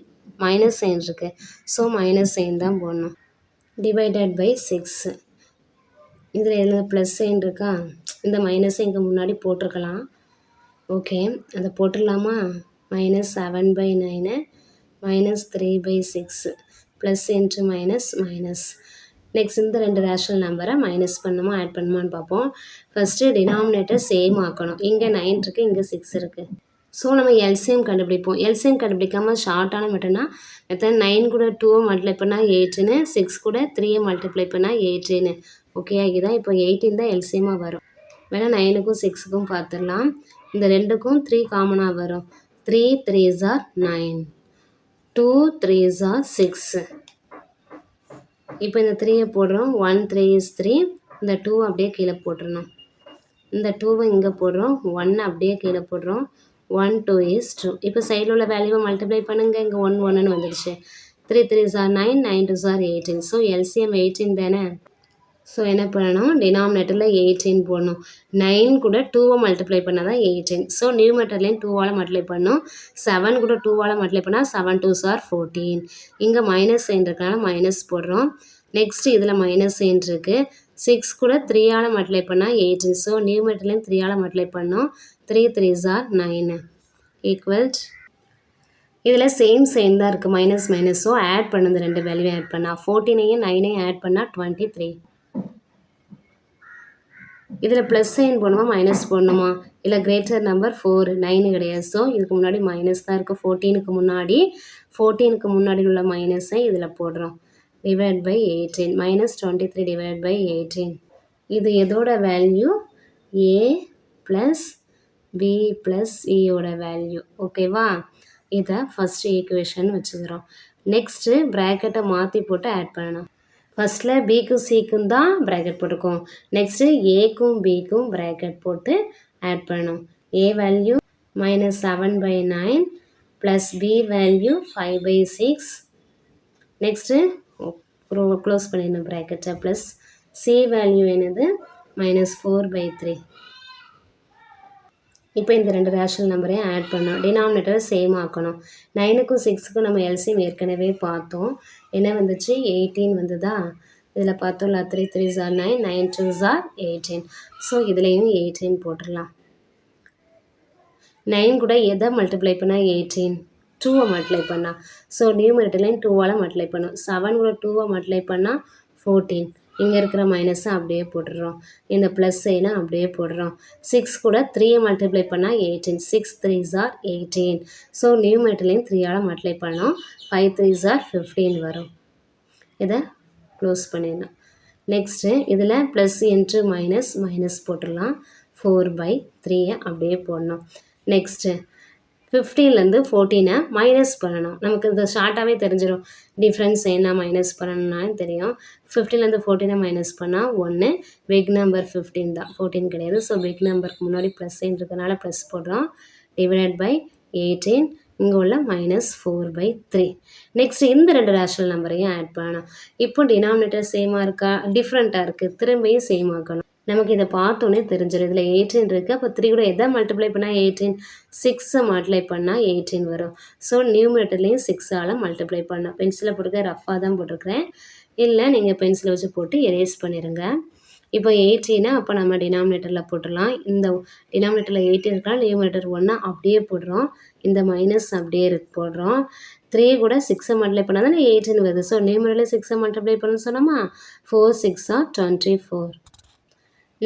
மைனஸ் சைன் இருக்குது, ஸோ மைனஸ் சைன் தான் போடணும். Divided by 6. இதில் என்ன ப்ளஸ் சைன் இருக்கா, இந்த மைனஸை இங்கே முன்னாடி போட்டிருக்கலாம். ஓகே, அதை போட்டுடலாமா? -7/9 -3/6 plus into minus minus. Next இந்த ரெண்டு ரேஷனல் நம்பரை மைனஸ் பண்ணுமா ஆட் பண்ணுமான்னு பார்ப்போம். ஃபஸ்ட்டு டினாமினேட்டர் சேம் ஆக்கணும். இங்கே 9 இருக்குது, இங்கே 6 இருக்குது. ஸோ நம்ம எல்சிஎம் கண்டுபிடிப்போம். எல்சிஎம் கண்டுபிடிக்காமல் ஷார்ட்டான மெத்தட்னா 9 கூட 2 மல்டிப்ளை பண்ணால் 8, 6 கூட 3 மல்டிப்ளை பண்ணால் 18. ஓகே, இதுதான் இப்போ 18 தான் எல்சிஎம்மாக வரும். வேணால் 9க்கும் 6க்கும் பார்த்துடலாம். இந்த ரெண்டுக்கும் 3 காமனாக வரும். 3 3s are 9, 2 3s are 6. இப்போ இந்த 3யை போடுறோம். 1 3 is 3. இந்த 2 அப்படியே கீழே போட்டுடணும். இந்த 2வை இங்கே போடுறோம். 1 அப்படியே கீழே போடுறோம். 1 2 is 2. இப்போ சைடில் உள்ள வேல்யூவை மல்டிப்ளை பண்ணுங்க. இங்கே 1 1ன்னு வந்துடுச்சு. 3 3s are 9, 9 2s are 18. So LCM 18 தானே. ஸோ என்ன பண்ணணும், டினாமினேட்டரில் 18 போடணும். 9 கூட 2வை மல்டிப்ளை பண்ணால் தான் 18. ஸோ நியூமேட்டர்லேயும் 2வால் மல்டிப்ளை பண்ணணும். 7 கூட 2வால் மல்டிப்ளை பண்ணால் 7 2s are 14. இங்கே மைனஸ் சைன் இருக்கனால மைனஸ் போடுறோம். நெக்ஸ்ட்டு இதில் மைனஸ் சைன் இருக்குது. 6 கூட 3ஆல் மல்டிப்ளை பண்ணால் 18. ஸோ நியூமேட்டர்லேயும் 3ஆல் மல்டிப்ளை பண்ணோம். 3 3s are 9 ஈக்குவல்ஸ். இதில் சேம் சைன் தான் இருக்குது, மைனஸ் மைனஸ். ஸோ ஆட் பண்ணுது, ரெண்டு வேல்யூவையும் ஆட் பண்ணால் 14ஐயும் 9ஐயும் ஆட் பண்ணால் 23. இதில் ப்ளஸ் சைன் போடணுமா மைனஸ் போடணுமா, இல்லை கிரேட்டர் நம்பர் 4 9 கிடையாது. ஸோ இதுக்கு முன்னாடி மைனஸ் தான் இருக்குது. 14க்கு முன்னாடி உள்ள மைனஸை இதில் போடுறோம். Divide by 18 -23 divide by 18. இது எதோட value, a plus b plus சியோட வேல்யூ. ஓகேவா, இதை ஃபஸ்ட்டு ஈக்குவேஷன் வச்சுக்கிறோம். நெக்ஸ்ட்டு ப்ராக்கெட்டை மாற்றி போட்டு ஆட் பண்ணணும். ஃபஸ்ட்டில் பிக்கும் சிக்கும் தான் ப்ராக்கெட் போட்டுக்கோம். நெக்ஸ்ட்டு ஏக்கும் பிக்கும் ப்ராக்கெட் போட்டு ஆட் பண்ணணும். A value -7/9 plus B value 5/6. Next close பண்ணிடணும் ப்ராக்கெட்டை. ப்ளஸ் சி வேல்யூ என்னது -4/3. இப்போ இந்த ரெண்டு ரேஷனல் நம்பரையும் ஆட் பண்ணோம். டினாமினேட்டரை சேம் ஆக்கணும். 9க்கும் 6க்கும் நம்ம எல்சிஎம் ஏற்கனவே பார்த்தோம். என்ன வந்துச்சு, 18 வந்துதா. இதில் பார்த்தோம்ல 3 3s are 9, 9 2s are 18. So இதுலேயும் 18 போட்டுடலாம். 9 கூட எதை மல்டிப்ளை பண்ணால் 18, 2வை மல்டிப்ளை பண்ணால். ஸோ நியூமரேட்டர்லையும் 2வால் மல்டிப்ளை பண்ணும். 7 கூட 2வை மல்டிப்ளை பண்ணால் 14. இங்கே இருக்கிற மைனஸை அப்படியே போட்டுடுறோம். இந்த ப்ளஸ் சைனை அப்படியே போடுறோம். 6 கூட 3யை மல்டிப்ளை பண்ணால் 18, 6 3s are 18. ஸோ நியூமரேட்டர்லையும் 3ஆல் மல்டிப்ளை பண்ணோம். 5 3s are 15 வரும். இதை க்ளோஸ் பண்ணிடணும். நெக்ஸ்ட்டு இதில் ப்ளஸ் இன்ட்டு மைனஸ் மைனஸ் போட்டுடலாம். 4/3 அப்படியே போடணும். நெக்ஸ்ட்டு 15லேருந்து 14 மைனஸ் பண்ணணும். நமக்கு இது ஷார்ட்டாகவே தெரிஞ்சிடும். டிஃப்ரென்ஸ் என்ன மைனஸ் பண்ணணும்னா தெரியும். 15லேருந்து 14 மைனஸ் பண்ணால் 1. பிக் நம்பர் 15 தான், 14 கிடையாது. ஸோ பிக் நம்பருக்கு முன்னாடி ப்ளஸ் சைன் இருக்கிறனால ப்ளஸ் போடுறோம். Divided by 18. இங்கே உள்ள -4/3. நெக்ஸ்ட் இந்த ரெண்டு ரேஷனல் நம்பரையும் ஆட் பண்ணணும். இப்போ டினாமினேட்டர் சேமாக இருக்கா, டிஃப்ரெண்ட்டாக இருக்குது, திரும்பியும் சேம் ஆக்கணும். நமக்கு இதை பார்த்தோன்னே தெரிஞ்சிடும். இதில் 18 இருக்குது. அப்போ 3 கூட எதை மல்டிப்ளை பண்ணால் 18, 6 மல்டிப்ளை பண்ணால் 18 வரும். ஸோ நியூமரேட்டர்லேயும் 6ஆல் மல்டிப்ளை பண்ணோம். பென்சிலை போட்டுக்க, ரஃபாக தான் போட்டிருக்கிறேன். இல்லை நீங்கள் பென்சிலை வச்சு போட்டு எரேஸ் பண்ணிடுங்க. இப்போ 18 அப்போ நம்ம டினாமினேட்டரில் போட்டுடலாம். இந்த டினாமினேட்டரில் 18 இருக்கலாம், நியூமரேட்டர் 1 அப்படியே போடுறோம். இந்த மைனஸ் அப்படியே போடுறோம். 3 கூட 6 மல்டிப்ளை பண்ணால் தானே 18 வருது. ஸோ நியூமரேட்டரில் 6 மல்டிப்ளை பண்ணணும்னு சொன்னோமா. 4 6 are 24.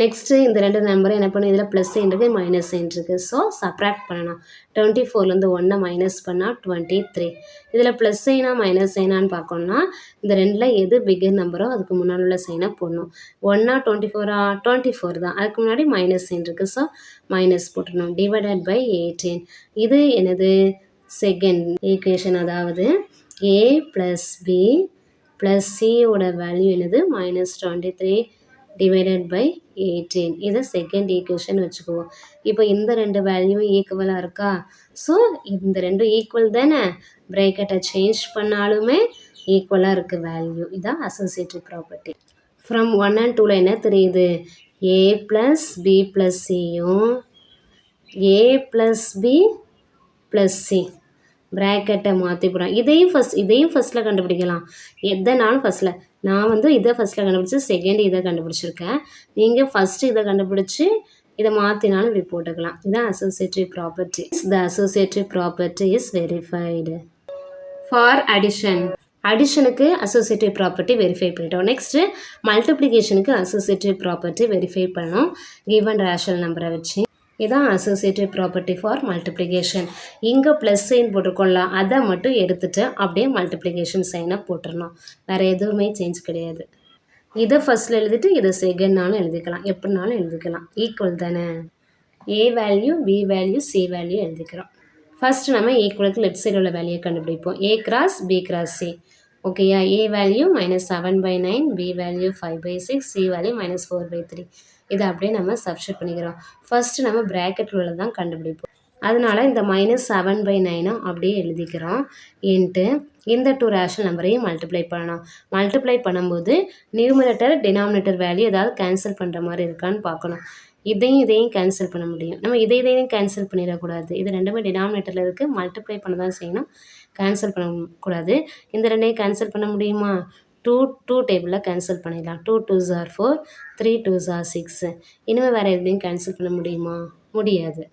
நெக்ஸ்ட்டு இந்த ரெண்டு நம்பரை என்ன பண்ணணும், இதில் ப்ளஸ் சைன் இருக்குது, மைனஸ் சைன் இருக்குது. ஸோ சப்ராக்ட் பண்ணணும். 24லேருந்து 1 மைனஸ் பண்ணால் 23. இதில் ப்ளஸ் சைனா மைனஸ் சைனான்னு பார்க்கணுன்னா இந்த ரெண்டில் எது பிக்கர் நம்பரோ அதுக்கு முன்னாடி உள்ள சைனை போடணும். 1 24 தான், அதுக்கு முன்னாடி மைனஸ் சைன் இருக்குது. ஸோ மைனஸ் போட்டுடணும். Divided by 18. இது என்னது, செகண்ட் ஈக்குவேஷன். அதாவது a ப்ளஸ் b ப்ளஸ் சியோட வேல்யூ என்னது -23 டிவைடட் பை 18. இதை செகண்ட் ஈக்குவேஷன் வச்சுக்குவோம். இப்போ இந்த ரெண்டு வேல்யூவும் ஈக்குவலாக இருக்கா. ஸோ இந்த ரெண்டும் ஈக்குவல் தானே. ப்ராக்கெட்டை சேஞ்ச் பண்ணாலுமே ஈக்குவலாக இருக்குது வேல்யூ. இதான் அசோசியேட்டிவ் ப்ராப்பர்ட்டி. ஃப்ரம் 1 and 2ல் என்ன தெரியுது, a ப்ளஸ் b ப்ளஸ் சியும் a plus b plus C. ப்ராக்கெட்டை மாற்றி போடுறேன். இதையும் ஃபஸ்ட்டில் கண்டுபிடிக்கலாம். எதனாலும் ஃபஸ்ட்டில். நான் வந்து இதை ஃபஸ்ட்டில் கண்டுபிடிச்சி செகண்ட் இதை கண்டுபிடிச்சிருக்கேன். நீங்கள் ஃபஸ்ட்டு இதை கண்டுபிடிச்சி இதை மாற்றினாலும் இப்படி போட்டுக்கலாம். இதுதான் associative property. The associative property is verified. For addition. அடிஷனுக்கு அசோசியேட்டிவ் ப்ராப்பர்ட்டி வெரிஃபை பண்ணிட்டோம். நெக்ஸ்ட்டு மல்டிப்ளிகேஷனுக்கு அசோசியேட்டிவ் ப்ராப்பர்ட்டி வெரிஃபை பண்ணணும் கிவன் ரேஷனல் நம்பரை வச்சு. இதான் அசோசியேட்டிவ் ப்ராப்பர்ட்டி ஃபார் மல்டிப்ளிகேஷன். இங்கே ப்ளஸ் சைன் போட்டிருக்கோம்ல, அதை மட்டும் எடுத்துகிட்டு அப்படியே மல்டிப்ளிகேஷன் சைனை போட்டுடணும். வேறு எதுவுமே சேஞ்ச் கிடையாது. இதை ஃபஸ்ட்டில் எழுதிட்டு இதை செகண்ட்னாலும் எழுதிக்கலாம், எப்படினாலும் எழுதிக்கலாம். ஈக்குவல் தானே. A value, B value, C value எழுதிக்கிறோம். ஃபஸ்ட்டு நம்ம ஈக்குவலுக்கு லெஃப்ட் சைடு உள்ள வேல்யூயை கண்டுபிடிப்போம். A cross B cross C. ஓகேயா. A value -7/9, B value 5/6, C value -4/3. இதை அப்படியே நம்ம சப்ஸ்டிட்யூட் பண்ணிக்கிறோம். ஃபஸ்ட்டு நம்ம ப்ராக்கெட்டில் உள்ளதான் கண்டுபிடிப்போம். அதனால இந்த -7/9 அப்படியே எழுதிக்கிறோம். இன்ட்டு இந்த 2 ரேஷனல் நம்பரையும் மல்டிப்ளை பண்ணணும். மல்டிப்ளை பண்ணும்போது நியூமரேட்டர் டினாமினேட்டர் வேல்யூ ஏதாவது கேன்சல் பண்ணுற மாதிரி இருக்கான்னு பார்க்கணும். இதையும் கேன்சல் பண்ண முடியும். நம்ம இதையும் கேன்சல் பண்ணிடக்கூடாது. இது ரெண்டுமே டினாமினேட்டரில் இருக்குது, மல்டிப்ளை பண்ண தான் செய்யணும், கேன்சல் பண்ணக்கூடாது. இந்த ரெண்டையும் கேன்சல் பண்ண முடியுமா? 2 டேபிளில் கேன்சல் பண்ணிடலாம். 2 2s are 4, 3 2s are 6. இனிமேல் வேறு எதுலையும் கேன்சல் பண்ண முடியுமா? முடியாது.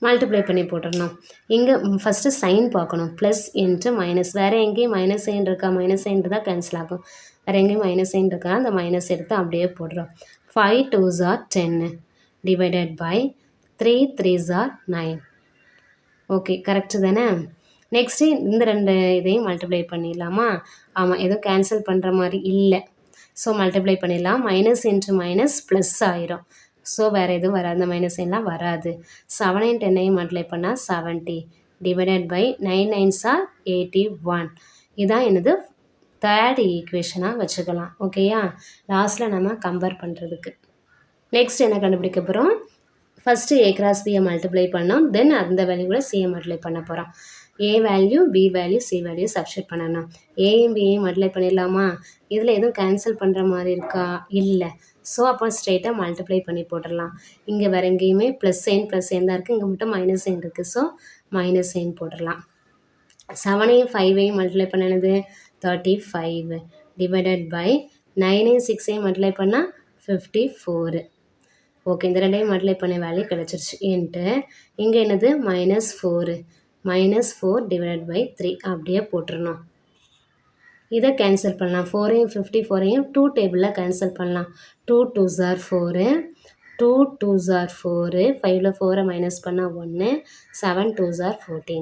மல்டிப்ளை பண்ணி போட்டுடணும். இங்கே ஃபஸ்ட்டு சைன் பார்க்கணும். Plus into minus. வேறு எங்கேயும் மைனஸ் சைன் இருக்கா? மைனஸ் சைன் தான் கேன்சல் ஆகும். வேறு எங்கேயும் மைனஸ் சைன் இருக்கா? அந்த மைனஸ் எடுத்து அப்படியே போடுறோம். 5 2s are 10 divided by 3 3s are 9. Okay, correct தானே? நெக்ஸ்ட்டு இந்த ரெண்டு இதையும் மல்டிப்ளை பண்ணிடலாமா? ஆமாம், எதுவும் கேன்சல் பண்ணுற மாதிரி இல்லை. ஸோ மல்டிப்ளை பண்ணிடலாம். மைனஸ் இன்ட்டு மைனஸ் ப்ளஸ் ஆயிரும். ஸோ வேறு எதுவும் வராது, இந்த மைனஸ் எல்லாம் வராது. 7 10 மல்டிப்ளை பண்ணால் 70 டிவைடட் பை 9 9s are 81. இதான் என்னது தேர்ட் ஈக்குவேஷனாக வச்சுக்கலாம். ஓகேயா. லாஸ்ட்டில் நம்ம கம்பேர் பண்ணுறதுக்கு. நெக்ஸ்ட் என்ன கண்டுபிடிக்க போகிறோம்? ஃபஸ்ட்டு ஏ கிராஸ் பியை மல்டிப்ளை பண்ணோம். தென் அந்த வேல்யூ கூட சியை மல்டிப்ளை பண்ண போகிறோம். A value, B value, C value substitute பண்ணணும். ஏயும் பியையும் மல்டிப்ளை பண்ணிடலாமா? இதில் எதுவும் கேன்சல் பண்ணுற மாதிரி இருக்கா? இல்லை. ஸோ அப்போ ஸ்ட்ரெயிட்டாக மல்டிப்ளை பண்ணி போட்டுடலாம். இங்கே வேறு எங்கேயுமே ப்ளஸ் சைன் தான் இருக்குது, இங்கே மட்டும் மைனஸ் சைன் இருக்குது. ஸோ மைனஸ் சைன் போட்டுடலாம். 7ஐயும் 5ஐயும் மல்டிப்ளை பண்ணினது 35 டிவைடட் பை 9ஐயும் 6ஐயும் மல்டிப்ளை பண்ணால் 54. ஓகே, இந்த ரெண்டையும் மல்டிப்ளை பண்ண வேல்யூ கிடச்சிருச்சு. இன்ட்டு இங்கே என்னது -4 டிவைடட் பை 3 அப்படியே போட்டுருணும். இதை கேன்சல் பண்ணலாம். 4ஐயும் 54ஐயும் 2 டேபிளில் கேன்சல் பண்ணலாம். 2 2s are 4, 2 2s are 4, 5ல் 4ஐ minus பண்ணால் 1, 7 2s are 14.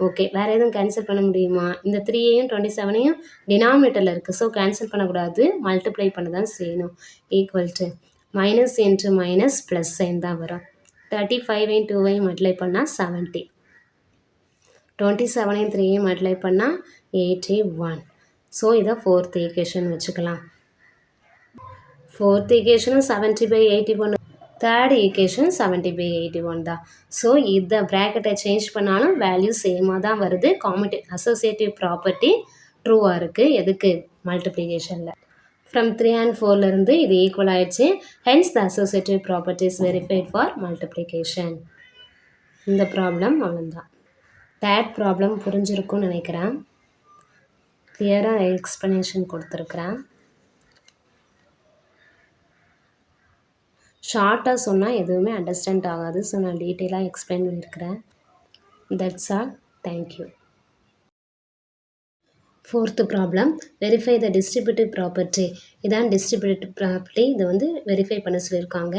ஓகே, வேறு எதுவும் கேன்சல் பண்ண முடியுமா? இந்த 3ஐயும் 27ஐயும் டினாமினேட்டரில் இருக்குது. ஸோ கேன்சல் பண்ணக்கூடாது, மல்டிப்ளை பண்ண தான் செய்யணும். Equal to minus into minus plus sign தான் வரும். 35ஐயும் 2ஐயும் மல்டிப்ளை பண்ணால் 70, 27ஐயும் 3ஐயும் மல்டிப்ளை பண்ணால் 81. ஸோ இதை ஃபோர்த் ஈக்குவேஷன் வச்சுக்கலாம். ஃபோர்த் ஈக்குவேஷனும் 70/81, தேர்ட் ஈக்குவேஷன் 70/81 தான். ஸோ இதை ப்ராக்கெட்டை சேஞ்ச் பண்ணாலும் வேல்யூ சேமாக தான் வருது. அசோசியேட்டிவ் ப்ராப்பர்ட்டி ட்ரூவாக இருக்குது. எதுக்கு? மல்டிப்ளிகேஷனில். From 3 and 4லேருந்து இது ஈக்குவல் ஆயிடுச்சு. Hence the associative property is verified for multiplication. இந்த ப்ராப்ளம் அவ்வளோதான். தேர்ட் ப்ராப்ளம் புரிஞ்சிருக்கும்னு நினைக்கிறேன். கிளியராக எக்ஸ்ப்ளனேஷன் கொடுத்துருக்குறேன். ஷார்ட்டாக சொன்னால் எதுவுமே அண்டர்ஸ்டாண்ட் ஆகாது. ஸோ நான் டீட்டெயிலாக எக்ஸ்பிளைன் பண்ணியிருக்கிறேன். That's all. Thank you. Fourth problem, verify the distributive property. இதான் டிஸ்ட்ரிபியூட்டிவ் ப்ராப்பர்ட்டி. இதை வந்து வெரிஃபை பண்ண சொல்லியிருக்காங்க.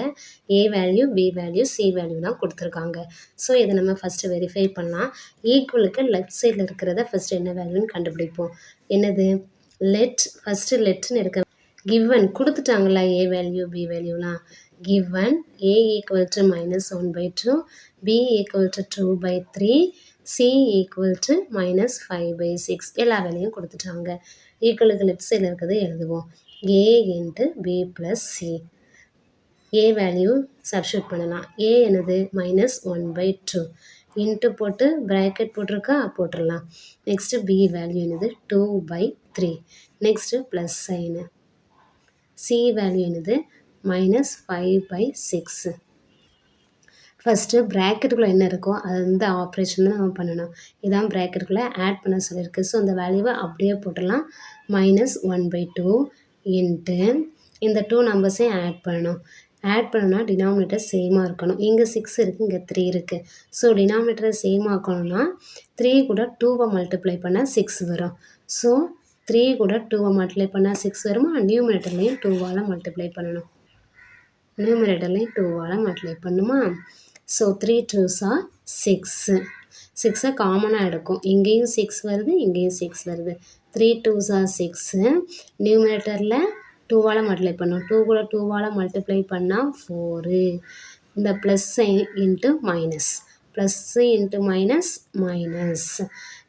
A value, B value, C value தான் கொடுத்துருக்காங்க. ஸோ இதை நம்ம ஃபஸ்ட்டு வெரிஃபை பண்ணலாம். ஈக்குவலுக்கு லெஃப்ட் சைடில் இருக்கிறத ஃபஸ்ட்டு என்ன வேல்யூன்னு கண்டுபிடிப்போம். என்னது? ஃபஸ்ட்டு லெட்னு இருக்க கிவன் கொடுத்துட்டாங்களா? ஏ வேல்யூ, பி வேல்யூலாம் given. A equal to -1/2, B equal to 2/3, C equal to -5/6. எல்லா வேலையும் கொடுத்துட்டாங்க. ஈக்குவலுக்கு லெஃப்ட் சைடில் இருக்கிறது எழுதுவோம். A into B plus C. A value substitute பண்ணலாம். ஏ என்னது? -1/2 இன்ட்டு போட்டு ப்ராக்கெட் போட்டிருக்கா, போட்டுடலாம். நெக்ஸ்ட்டு பி வேல்யூ என்னது? 2/3. Next plus sign. C value என்னது? -5/6. ஃபஸ்ட்டு ப்ராக்கெட்டுக்குள்ளே என்ன இருக்கோ அந்த ஆப்ரேஷன் தான் நம்ம பண்ணணும். இதான் ப்ராக்கெட்டுக்குள்ளே ஆட் பண்ண சொல்லியிருக்கு. ஸோ அந்த வேல்யூவை அப்படியே போட்டுடலாம். -1/2 இன்ட்டு இந்த 2 நம்பர்ஸையும் ஆட் பண்ணணும். ஆட் பண்ணணும்னா டினாமினேட்டர் சேமாக இருக்கணும். இங்கே 6 இருக்குது, இங்கே 3 இருக்குது. ஸோ டினாமினேட்டரை சேம் ஆக்கணும்னா 3 கூட 2வை மல்டிப்ளை பண்ணால் 6 வரும். ஸோ 3 கூட 2வை மல்டிப்ளை பண்ணால் 6 வருமா? நியூமரேட்டர்லேயும் 2வால் மல்டிப்ளை பண்ணணும். நியூமரேட்டர்லேயும் 2வால் மல்டிப்ளை பண்ணுமா? So 3 2s are 6. 6 காமனாக எடுக்கும். இங்கேயும் 6 வருது, இங்கேயும் 6 வருது. 3 2s are 6. நியூமரேட்டரில் 2வால் மல்டிப்ளை பண்ணும். 2 கூட 2வால் மல்டிப்ளை பண்ணால் 4. இந்த plus into minus, plus into minus minus.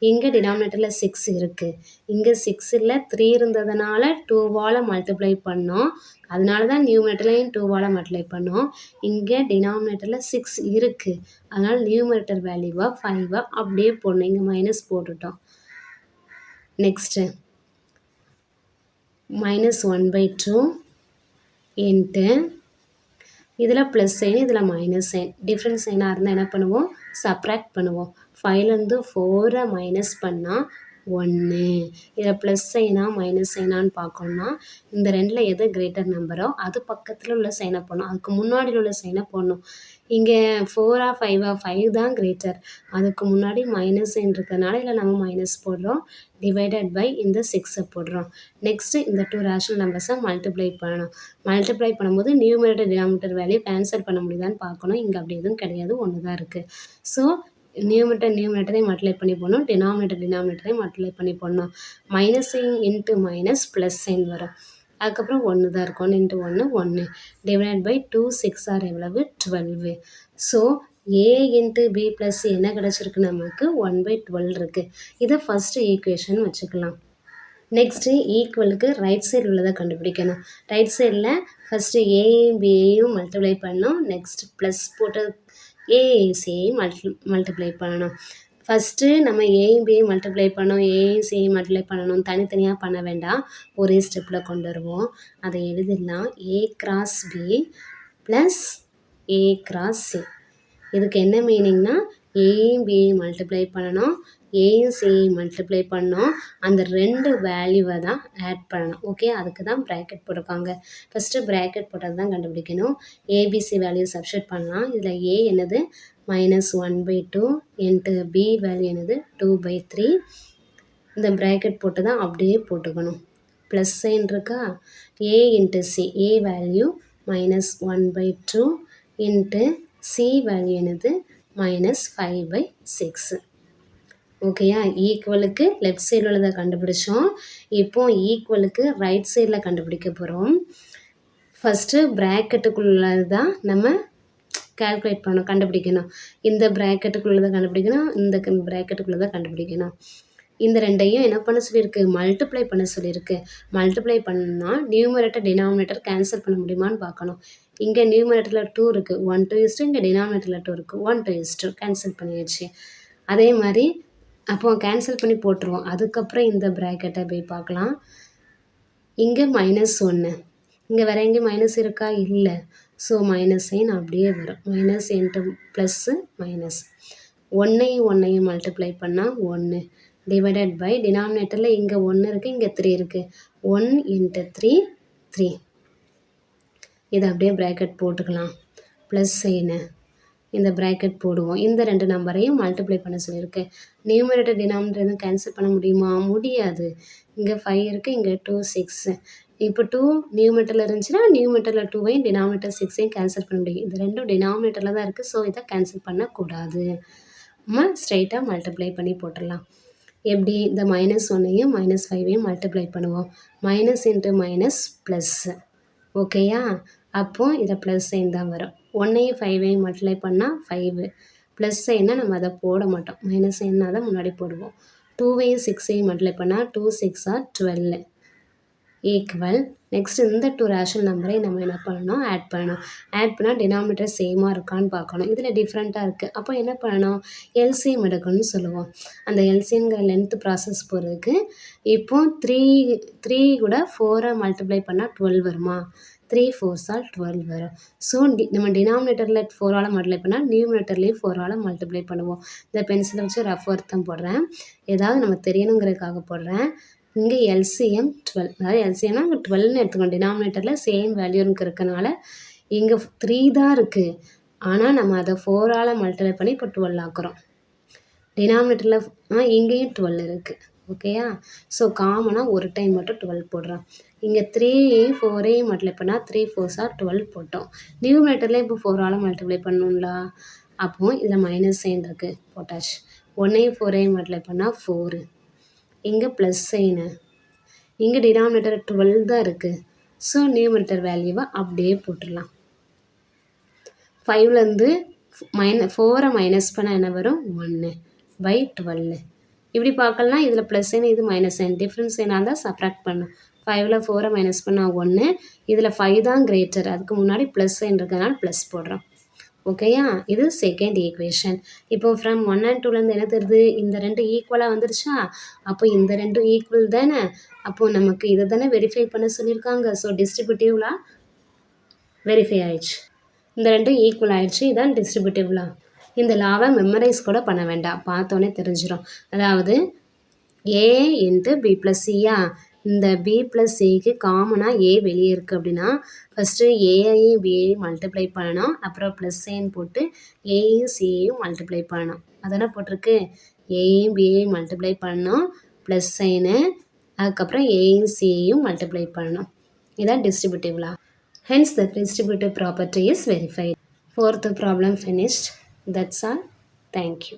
இங்கே டினாமினேட்டரில் 6 இருக்குது. இங்கே 6 இல்லை, 3 இருந்ததுனால 2வால் மல்டிப்ளை பண்ணோம். அதனால தான் நியூமரேட்டர்லையும் 2வால் மல்டிப்ளை பண்ணோம். இங்கே டினாமினேட்டரில் 6 இருக்குது. அதனால் நியூமரேட்டர் வேல்யூவை 5 அப்படியே போடணும். இங்கே மைனஸ் போட்டுட்டோம். நெக்ஸ்ட்டு -1/2 இன்ட்டு இதில் ப்ளஸ் சைன், இதில் மைனஸ் சைன். டிஃப்ரெண்ட் சைனாக இருந்தால் என்ன பண்ணுவோம்? சப்ராக்ட் பண்ணுவோம். 5லேருந்து 4 மைனஸ் பண்ணால் 1. இதில் ப்ளஸ் சைனா மைனஸ் சைனான்னு பார்க்கணுன்னா இந்த ரெண்டில் எது கிரேட்டர் நம்பரோ அது பக்கத்தில் உள்ள சைனை போடணும். அதுக்கு முன்னாடி உள்ள சைனை போடணும். இங்கே 4ஆ 5ஆ 5 தான் கிரேட்டர். அதுக்கு முன்னாடி மைனஸ் சைன் இருக்கிறதுனால இதில் நம்ம மைனஸ் போடுறோம். டிவைடட் பை இந்த 6 போடுறோம். நெக்ஸ்ட்டு இந்த 2 ரேஷனல் நம்பர்ஸை மல்டிப்ளை பண்ணணும். மல்டிப்ளை பண்ணும்போது நியூமரேட்டர் டினாமினேட்டர் வேல்யூ கேன்சல் பண்ண முடியுதான்னு பார்க்கணும். இங்கே அப்படி எதுவும் கிடையாது, ஒன்று தான் இருக்குது. ஸோ நியூமரேட்டரையும் மல்டிப்ளை பண்ணி போடணும், டினாமினேட்டரையும் மல்டிப்ளை பண்ணி போடணும். Minus sign into minus plus sign வரும். அதுக்கப்புறம் 1 தான் இருக்கும். 1 இன்ட்டு 1 1 டிவைட் பை 2 6 ஆர் எவ்வளவு? 12. ஸோ ஏ இன்ட்டு பி ப்ளஸ் என்ன கிடச்சிருக்கு நமக்கு? 1/12 இருக்குது. இதை ஃபஸ்ட்டு ஈக்குவேஷன் வச்சுக்கலாம். நெக்ஸ்ட்டு ஈக்குவலுக்கு ரைட் சைடு உள்ளதை கண்டுபிடிக்கணும். ரைட் சைடில் ஃபஸ்ட்டு ஏயும் பியையும் மல்டிப்ளை பண்ணணும். நெக்ஸ்ட் ப்ளஸ் போட்டு ஏசியையும் மல்டிப்ளை பண்ணணும். ஃபஸ்ட்டு நம்ம ஏயும் பியையும் மல்டிப்ளை பண்ணோம், ஏயும் சியையும் மல்டிப்ளை பண்ணணும். தனித்தனியாக பண்ண வேண்டாம், ஒரே ஸ்டெப்பில் கொண்டு வருவோம். அதை எழுதிடலாம். A cross b plus a cross c. இதுக்கு என்ன மீனிங்னா ஏயும் பியையும் மல்டிப்ளை பண்ணணும், ஏயும் சியையும் மல்டிப்ளை பண்ணோம். அந்த 2 வேல்யூவை தான் ஆட் பண்ணணும். ஓகே, அதுக்கு தான் ப்ராக்கெட் போட்டிருக்காங்க. ஃபஸ்ட்டு ப்ராக்கெட் போட்டது தான் கண்டுபிடிக்கணும். ஏபிசி வேல்யூ சப்ஸ்டிட் பண்ணலாம். இதில் ஏ என்னது? -1/2 இன்ட்டு பி வேல்யூ என்னது? 2/3. இந்த ப்ராக்கெட் போட்டு தான் அப்படியே போட்டுக்கணும். ப்ளஸ் சைன் இருக்கா? A into C, A value -1/2 into C value என்னது? -5/6. ஓகேயா? ஈக்குவலுக்கு லெஃப்ட் சைடில் உள்ளதை கண்டுபிடிச்சோம். இப்போ ஈக்குவலுக்கு ரைட் சைடில் கண்டுபிடிக்க போகிறோம். ஃபஸ்ட்டு ப்ராக்கெட்டுக்குள்ளது தான் நம்ம கால்குலேட் பண்ணணும், கண்டுபிடிக்கணும். இந்த ப்ராக்கெட்டுக்குள்ளதை கண்டுபிடிக்கணும், இந்த ப்ராக்கெட்டுக்குள்ளதை கண்டுபிடிக்கணும். இந்த ரெண்டையும் என்ன பண்ண சொல்லியிருக்கு? மல்டிப்ளை பண்ண சொல்லியிருக்கு. மல்டிப்ளை பண்ணால் நியூமரேட்டர் டினாமினேட்டர் கேன்சல் பண்ண முடியுமான்னு பார்க்கணும். இங்கே நியூமரேட்டரில் 2 இருக்குது, 1/2. இங்கே டினாமினேட்டரில் 2 இருக்குது, 1/2. கேன்சல் பண்ணியாச்சு. அதே மாதிரி அப்போ கேன்சல் பண்ணி போட்டுருவோம். அதுக்கப்புறம் இந்த ப்ராக்கெட்டை போய் பார்க்கலாம். இங்கே -1, இங்கே வேறு எங்கேயும் மைனஸ் இருக்கா? இல்லை. ஸோ மைனஸ் சைன் அப்படியே வரும். Minus into plus minus. 1ஐயும் மல்டிப்ளை பண்ணால் 1 டிவைடட் பை டினாமினேட்டரில் இங்கே 1 இருக்குது, இங்கே 3 இருக்குது. 1 இன்ட்டு 3 3. இதை அப்படியே ப்ராக்கெட் போட்டுக்கலாம். ப்ளஸ் சைனு இந்த ப்ராக்கெட் போடுவோம். இந்த 2 நம்பரையும் மல்டிப்ளை பண்ண சொல்லியிருக்கு. நியூமரேட்டர் டினாமினேட்டர் எதுவும் கேன்சல் பண்ண முடியுமா? முடியாது. இங்கே 5 இருக்குது, இங்கே 2 6. இப்போ 2 நியூமரேட்டரில் இருந்துச்சுன்னா நியூமரேட்டரில் 2வையும் டினாமினேட்டர் 6ஐயும் கேன்சல் பண்ண முடியும். இது 2 டினாமினேட்டரில் தான் இருக்குது. ஸோ இதை கேன்சல் பண்ணக்கூடாது. நம்ம ஸ்ட்ரைட்டாக மல்டிப்ளை பண்ணி போட்டுடலாம். எப்படி? இந்த -1ஐயும் -5ஐயும் மல்டிப்ளை பண்ணுவோம். Minus into minus plus. ஓகேயா? அப்போது இதை ப்ளஸ் சைன் தான் வரும். 1ஐயும் 5ஐயும் மல்டிப்ளை பண்ணால் 5. ப்ளஸ் சைன்னா நம்ம அதை போட மாட்டோம், மைனஸ் சைன்னா தான் முன்னாடி போடுவோம். 2ஐயும் 6ஐயும் மல்டிப்ளை பண்ணால் 2 6 ஆர் 12 ஈக்குவல். நெக்ஸ்ட் இந்த 2 ரேஷனல் நம்பரை நம்ம என்ன பண்ணணும்? ஆட் பண்ணணும். ஆட் பண்ணால் டினாமினேட்டர் சேமாக இருக்கான்னு பார்க்கணும். இதில் டிஃப்ரெண்ட்டாக இருக்குது. அப்போ என்ன பண்ணணும்? எல்சிஎம் எடுக்கணும்னு சொல்லுவோம். அந்த எல்சிஎம்ங்கிற லென்த் ப்ராசஸ் போகிறதுக்கு இப்போ 3 கூட 4ஐ மல்டிப்ளை பண்ணால் 12 வருமா? 3 4s ஆல் 12 வரும். ஸோ நம்ம டினாமினேட்டரில் 4ஆல் மல்டிப்ளை பண்ணால் நியூமினேட்டர்லேயும் 4ஆல் மல்டிப்ளை பண்ணுவோம். இந்த பென்சிலை வச்சு ரஃப் அர்த்தம் போடுறேன். ஏதாவது நம்ம தெரியணுங்கிறதுக்காக போடுறேன். இங்கே எல்சிஎம் 12, அதாவது எல்சிஎம்னா இங்கே 12ன்னு எடுத்துக்கணும். டினாமினேட்டரில் சேம் வேல்யூன்னு இருக்கனால இங்கே 3 தான் இருக்குது. ஆனால் நம்ம அதை 4ஆல் மல்டிப்ளை பண்ணி இப்போ 12 ஆக்குறோம். டினாமினேட்டரில் இங்கேயும் 12 இருக்குது. ஓகேயா? ஸோ காமனாக ஒரு டைம் மட்டும் 12 போடுறோம். இங்கே 3 4 மல்டிப்ளை பண்ணால் 3 4s ஆர் 12 போட்டோம். நியூமினேட்டரில் இப்போ 4ஆல் மல்டிப்ளை பண்ணணும்ல, அப்போது இதில் மைனஸ் சைன் இருக்குது, போட்டாச்சு. 1 4 மல்டிப்ளை பண்ணால் 4, இங்கே ப்ளஸ் சைனு, இங்கே டினாமினேட்டர் 12 தான் இருக்குது. ஸோ நியூமினேட்டர் வேல்யூவை அப்படியே போட்டுடலாம். 5லேருந்து 4 மைனஸ் பண்ணால் என்ன வரும்? 1/12. இப்படி பார்க்கலாம். இதில் ப்ளஸ் சைன், இது மைனஸ் சைன், டிஃப்ரென்ஸ் சைனாக இருந்தால் சப்ராக்ட் பண்ணும். 5ல் 4 மைனஸ் பண்ணால் 1, இதில் 5 தான் கிரேட்டர், அதுக்கு முன்னாடி ப்ளஸ் சைன் இருக்கிறதுனால ப்ளஸ் போடுறோம். ஓகேயா? இது செகண்ட் ஈக்குவேஷன். இப்போ ஃப்ரம் 1 and 2லேருந்து என்ன தெரியுது? இந்த 2 ஈக்குவலாக வந்துருச்சா? அப்போ இந்த 2 ஈக்குவல் தானே? அப்போது நமக்கு இதை தானே வெரிஃபை பண்ண சொல்லியிருக்காங்க. ஸோ டிஸ்ட்ரிபியூட்டிவ்லாம் வெரிஃபை ஆயிடுச்சு. இந்த 2 ஈக்குவல் ஆயிடுச்சு. இதான் டிஸ்ட்ரிபியூட்டிவ்லாம். இந்த லாவை மெமரைஸ் கூட பண்ண வேண்டாம், பார்த்தோன்னே தெரிஞ்சிடும். அதாவது ஏ இன்ட்டு பி ப்ளஸ் சியா, இந்த பி ப்ளஸ் சிக்கு காமனாக ஏ வெளியே இருக்குது அப்படின்னா ஃபஸ்ட்டு ஏஐயும் பிஐயும் மல்டிப்ளை பண்ணணும். அப்புறம் ப்ளஸ் சைன் போட்டு ஏயும் சியையும் மல்டிப்ளை பண்ணணும். அதானே போட்டிருக்கு. ஏயும் பிஐயும் மல்டிப்ளை பண்ணணும், ப்ளஸ் சைனு, அதுக்கப்புறம் ஏயும் சியையும் மல்டிப்ளை பண்ணணும். இதான் டிஸ்ட்ரிபியூட்டிவ்லாம். Hence the distributive property is verified. Fourth problem finished. That's all. Thank you.